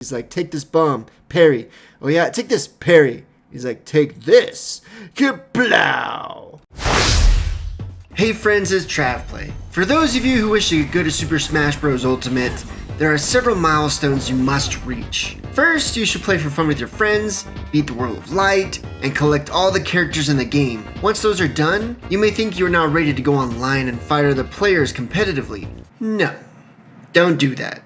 He's like, take this bomb, parry. Oh yeah, take this, parry. He's like, take this, kaplow. Hey friends, it's TravPlay. For those of you who wish to get good at Super Smash Bros. Ultimate, there are several milestones you must reach. First, you should play for fun with your friends, beat the World of Light, and collect all the characters in the game. Once those are done, you may think you are now ready to go online and fight other players competitively. No, don't do that.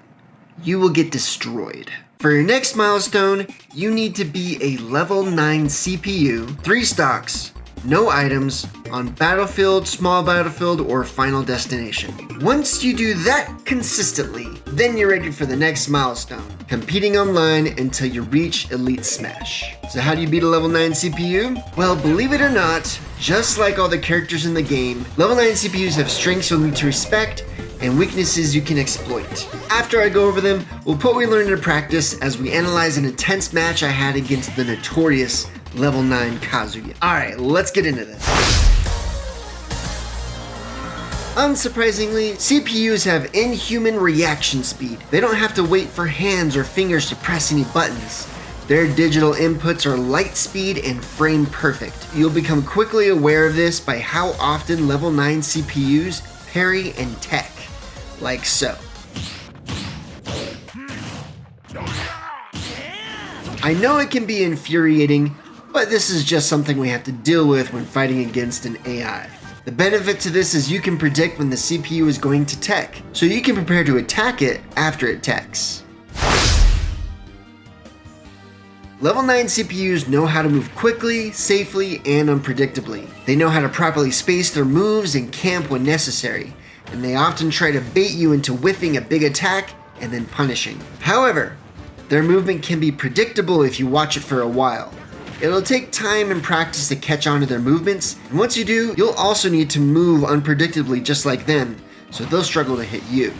You will get destroyed. For your next milestone, you need to be a level 9 CPU, 3 stocks, no items, on Battlefield, Small Battlefield, or Final Destination. Once you do that consistently, then you're ready for the next milestone, competing online until you reach Elite Smash. So how do you beat a level 9 CPU? Well, believe it or not, just like all the characters in the game, level 9 CPUs have strengths you'll need to respect and weaknesses you can exploit. After I go over them, we'll put what we learned into practice as we analyze an intense match I had against the notorious level 9 Kazuya. Alright, let's get into this. Unsurprisingly, CPUs have inhuman reaction speed. They don't have to wait for hands or fingers to press any buttons. Their digital inputs are light speed and frame perfect. You'll become quickly aware of this by how often level 9 CPUs parry and tech, like so. I know it can be infuriating, but this is just something we have to deal with when fighting against an AI. The benefit to this is you can predict when the CPU is going to tech, so you can prepare to attack it after it techs. Level 9 CPUs know how to move quickly, safely, and unpredictably. They know how to properly space their moves and camp when necessary, and they often try to bait you into whiffing a big attack and then punishing. However, their movement can be predictable if you watch it for a while. It'll take time and practice to catch on to their movements, and once you do, you'll also need to move unpredictably just like them, so they'll struggle to hit you.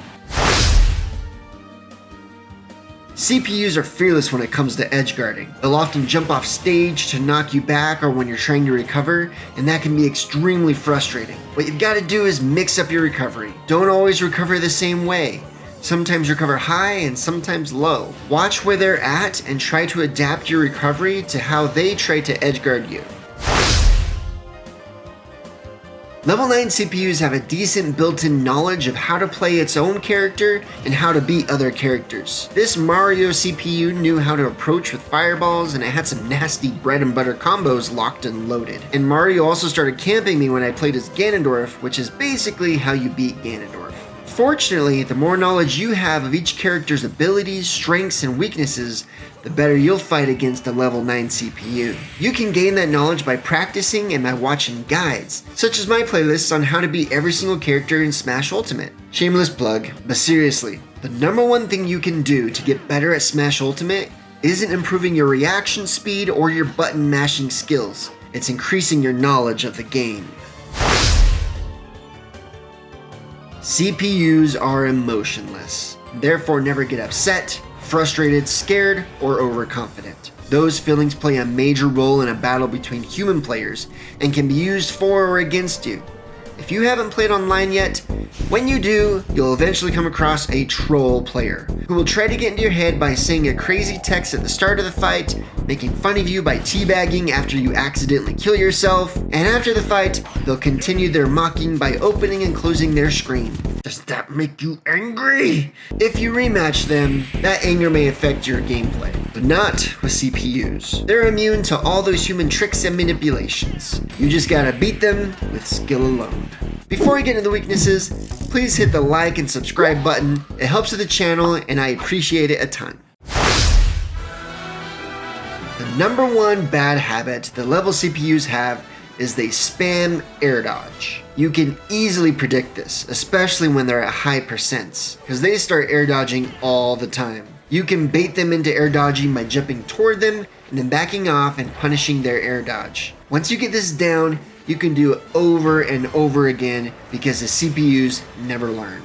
CPUs are fearless when it comes to edge guarding. They'll often jump off stage to knock you back or when you're trying to recover, and that can be extremely frustrating. What you've got to do is mix up your recovery. Don't always recover the same way. Sometimes recover high and sometimes low. Watch where they're at and try to adapt your recovery to how they try to edge guard you. Level 9 CPUs have a decent built-in knowledge of how to play its own character and how to beat other characters. This Mario CPU knew how to approach with fireballs, and it had some nasty bread and butter combos locked and loaded. And Mario also started camping me when I played as Ganondorf, which is basically how you beat Ganondorf. Fortunately, the more knowledge you have of each character's abilities, strengths, and weaknesses, the better you'll fight against a level 9 CPU. You can gain that knowledge by practicing and by watching guides, such as my playlists on how to beat every single character in Smash Ultimate. Shameless plug, but seriously, the number one thing you can do to get better at Smash Ultimate isn't improving your reaction speed or your button mashing skills, it's increasing your knowledge of the game. CPUs are emotionless, therefore never get upset, frustrated, scared, or overconfident. Those feelings play a major role in a battle between human players and can be used for or against you. If you haven't played online yet, when you do, you'll eventually come across a troll player who will try to get into your head by saying a crazy text at the start of the fight, making fun of you by teabagging after you accidentally kill yourself, and after the fight, they'll continue their mocking by opening and closing their screen. Does that make you angry? If you rematch them, that anger may affect your gameplay, but not with CPUs. They're immune to all those human tricks and manipulations. You just gotta beat them with skill alone. Before we get into the weaknesses, please hit the like and subscribe button. It helps with the channel and I appreciate it a ton. The number one bad habit the level CPUs have is they spam air dodge. You can easily predict this, especially when they're at high percents, because they start air dodging all the time. You can bait them into air dodging by jumping toward them and then backing off and punishing their air dodge. Once you get this down, you can do it over and over again because the CPUs never learn.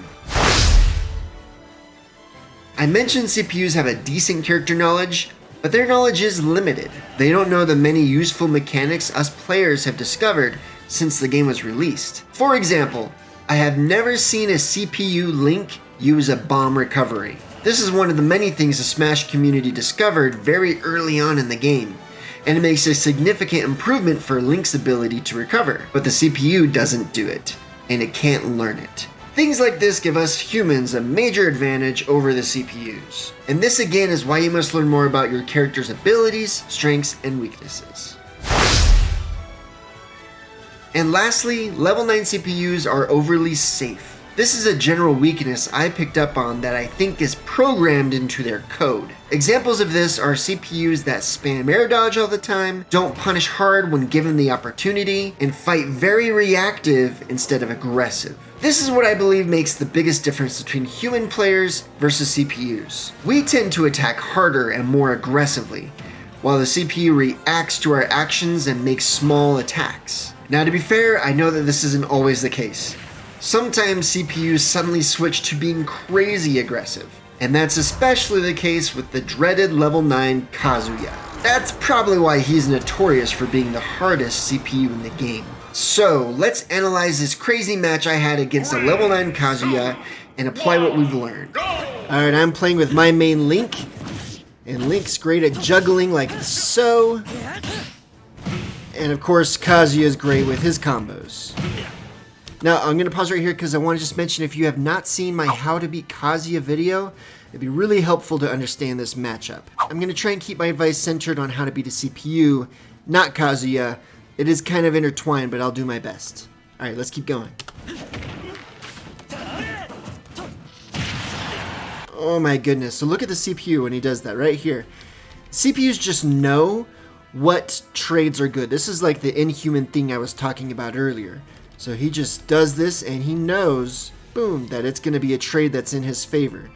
I mentioned CPUs have a decent character knowledge, but their knowledge is limited. They don't know the many useful mechanics us players have discovered since the game was released. For example, I have never seen a CPU Link use a bomb recovery. This is one of the many things the Smash community discovered very early on in the game, and it makes a significant improvement for Link's ability to recover, but the CPU doesn't do it, and it can't learn it. Things like this give us humans a major advantage over the CPUs. And this again is why you must learn more about your character's abilities, strengths, and weaknesses. And lastly, level 9 CPUs are overly safe. This is a general weakness I picked up on that I think is programmed into their code. Examples of this are CPUs that spam air dodge all the time, don't punish hard when given the opportunity, and fight very reactive instead of aggressive. This is what I believe makes the biggest difference between human players versus CPUs. We tend to attack harder and more aggressively, while the CPU reacts to our actions and makes small attacks. Now to be fair, I know that this isn't always the case. Sometimes CPUs suddenly switch to being crazy aggressive, and that's especially the case with the dreaded level 9 Kazuya. That's probably why he's notorious for being the hardest CPU in the game. So let's analyze this crazy match I had against a level 9 Kazuya and apply what we've learned. Alright, I'm playing with my main Link, and Link's great at juggling like so. And of course, Kazuya is great with his combos. Now, I'm going to pause right here because I want to just mention if you have not seen my How to Beat Kazuya video, it'd be really helpful to understand this matchup. I'm going to try and keep my advice centered on how to beat a CPU, not Kazuya. It is kind of intertwined, but I'll do my best. Alright, let's keep going. Oh my goodness. So look at the CPU when he does that right here. CPUs just know what trades are good. This is like the Inhuman thing I was talking about earlier. So he just does this and he knows, boom, that it's going to be a trade that's in his favor.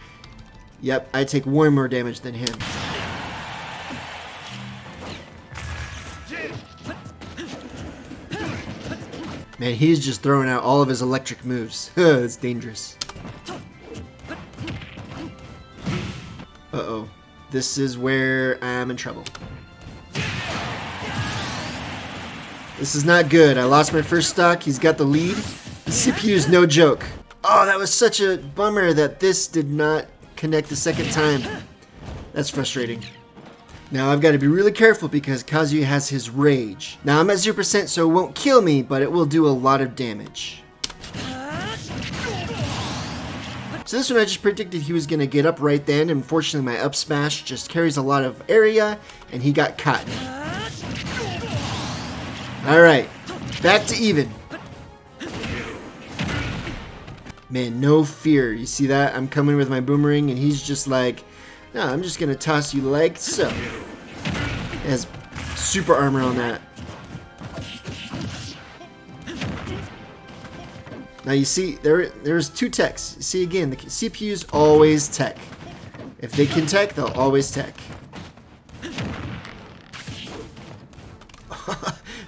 Yep, I take way more damage than him. Man, he's just throwing out all of his electric moves. It's dangerous. Uh-oh. This is where I'm in trouble. This is not good. I lost my first stock. He's got the lead. The CPU is no joke. Oh, that was such a bummer that this did not connect the second time. That's frustrating. Now I've got to be really careful because Kazuya has his rage. Now I'm at 0%, so it won't kill me, but it will do a lot of damage. So this one I just predicted he was going to get up right then. Unfortunately, my up smash just carries a lot of area, and he got caught. Alright, back to even. Man, no fear. You see that? I'm coming with my boomerang, and he's just like, no, I'm just going to toss you like so. It has super armor on that. Now you see, there's two techs. You see again, the CPUs always tech. If they can tech, they'll always tech.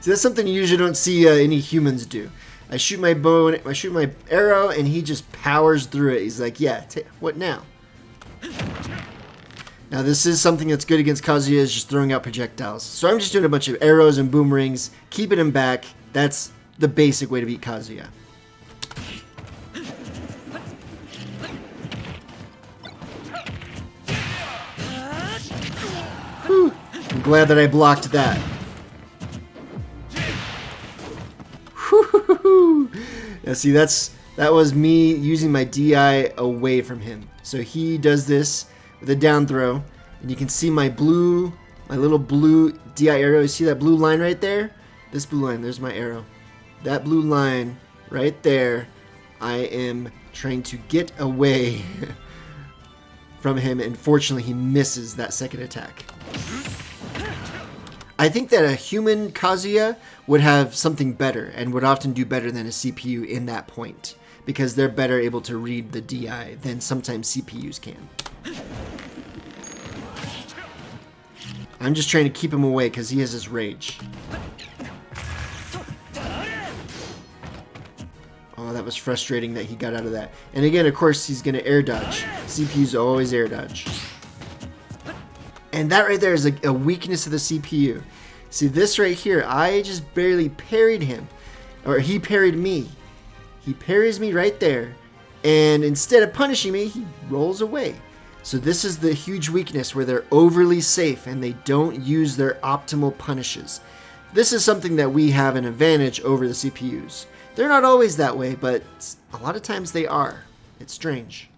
See, that's something you usually don't see any humans do. I shoot my bow, I shoot my arrow, and he just powers through it. He's like, yeah, what now? Now this is something that's good against Kazuya, is just throwing out projectiles. So I'm just doing a bunch of arrows and boomerangs, keeping him back. That's the basic way to beat Kazuya. Whew. I'm glad that I blocked that. Yeah, see, that was me using my DI away from him. So he does this with a down throw, and you can see my little blue DI arrow. You see that blue line right there? This blue line, there's my arrow. That blue line right there, I am trying to get away from him, and fortunately he misses that second attack. I think that a human Kazuya would have something better and would often do better than a CPU in that point, because they're better able to read the DI than sometimes CPUs can. I'm just trying to keep him away because he has his rage. Oh, that was frustrating that he got out of that. And again, of course, he's going to air dodge. CPUs always air dodge. And that right there is a weakness of the CPU. See, this right here, I just barely parried him. Or he parried me. He parries me right there. And instead of punishing me, he rolls away. So this is the huge weakness where they're overly safe and they don't use their optimal punishes. This is something that we have an advantage over the CPUs. They're not always that way, but a lot of times they are. It's strange.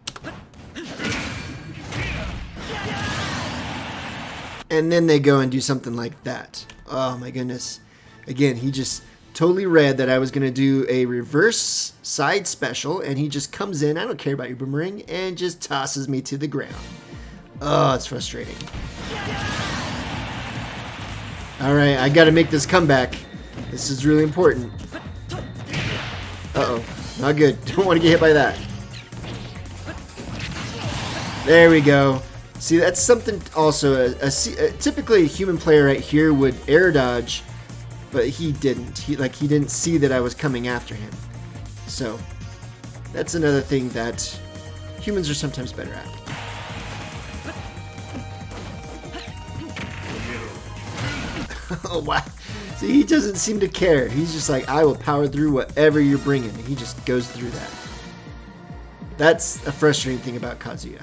And then they go and do something like that. Oh my goodness. Again, he just totally read that I was going to do a reverse side special, and he just comes in, I don't care about your boomerang, and just tosses me to the ground. Oh, it's frustrating. Alright, I got to make this comeback. This is really important. Uh-oh. Not good. Don't want to get hit by that. There we go. See, that's something also, typically a human player right here would air dodge, but he didn't. He didn't see that I was coming after him. So, that's another thing that humans are sometimes better at. Oh, wow. See, he doesn't seem to care. He's just like, I will power through whatever you're bringing. And he just goes through that. That's a frustrating thing about Kazuya.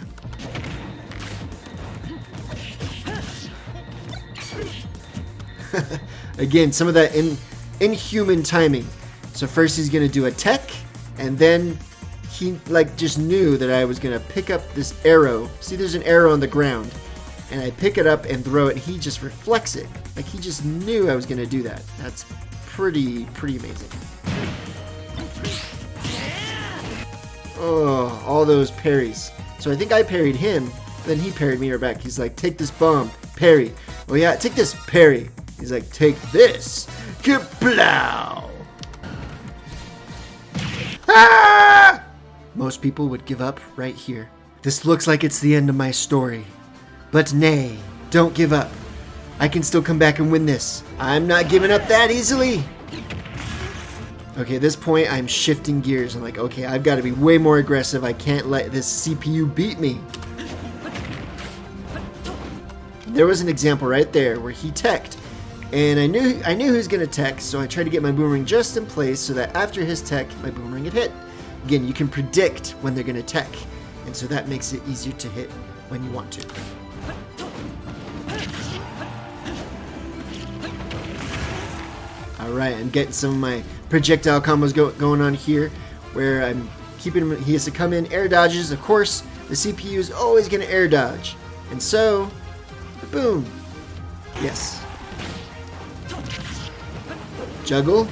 Again, some of that inhuman timing. So first he's going to do a tech, and then he just knew that I was going to pick up this arrow. See, there's an arrow on the ground, and I pick it up and throw it, and he just reflects it. Like he just knew I was going to do that. That's pretty amazing. Oh, all those parries. So I think I parried him, then he parried me right back. He's like, take this bomb, parry. Oh yeah, take this, parry. He's like, take this, kaplow. Ah! Most people would give up right here. This looks like it's the end of my story. But nay, don't give up. I can still come back and win this. I'm not giving up that easily. Okay, at this point, I'm shifting gears. I'm like, okay, I've got to be way more aggressive. I can't let this CPU beat me. There was an example right there where he teched. And I knew he was going to tech, so I tried to get my boomerang just in place so that after his tech, my boomerang would hit. Again, you can predict when they're going to tech, and so that makes it easier to hit when you want to. Alright, I'm getting some of my projectile combos going on here, where I'm keeping him, he has to come in, air dodges. Of course, the CPU is always going to air dodge. And so, boom. Yes. Juggle.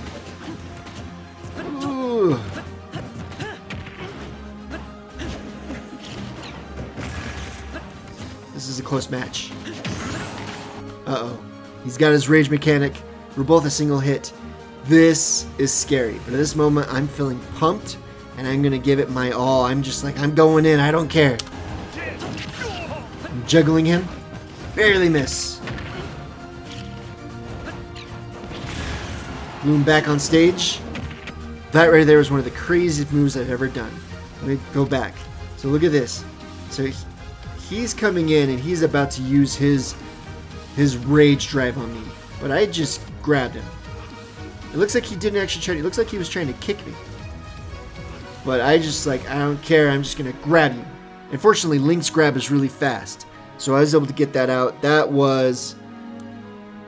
Ooh. This is a close match. Uh-oh. He's got his rage mechanic. We're both a single hit. This is scary. But at this moment, I'm feeling pumped, and I'm going to give it my all. I'm just like, I'm going in. I don't care. I'm juggling him. Barely miss. Bloom back on stage. That right there was one of the craziest moves I've ever done. Let me go back. So look at this. So he's coming in and he's about to use his rage drive on me. But I just grabbed him. It looks like he didn't actually try to, it looks like he was trying to kick me. But I just like, I don't care, I'm just gonna grab you. Unfortunately, Link's grab is really fast. So I was able to get that out.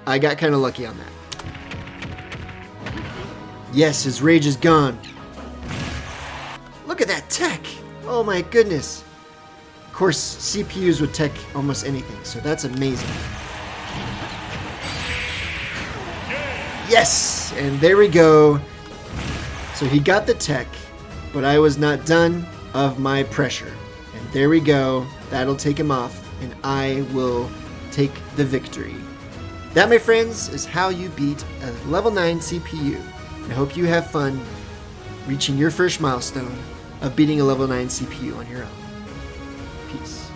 I got kind of lucky on that. Yes, his rage is gone. Look at that tech. Oh my goodness. Of course, CPUs would tech almost anything, so that's amazing. Yes, and there we go. So he got the tech, but I was not done of my pressure. And there we go. That'll take him off, and I will take the victory. That, my friends, is how you beat a level 9 CPU. I hope you have fun reaching your first milestone of beating a level 9 CPU on your own. Peace.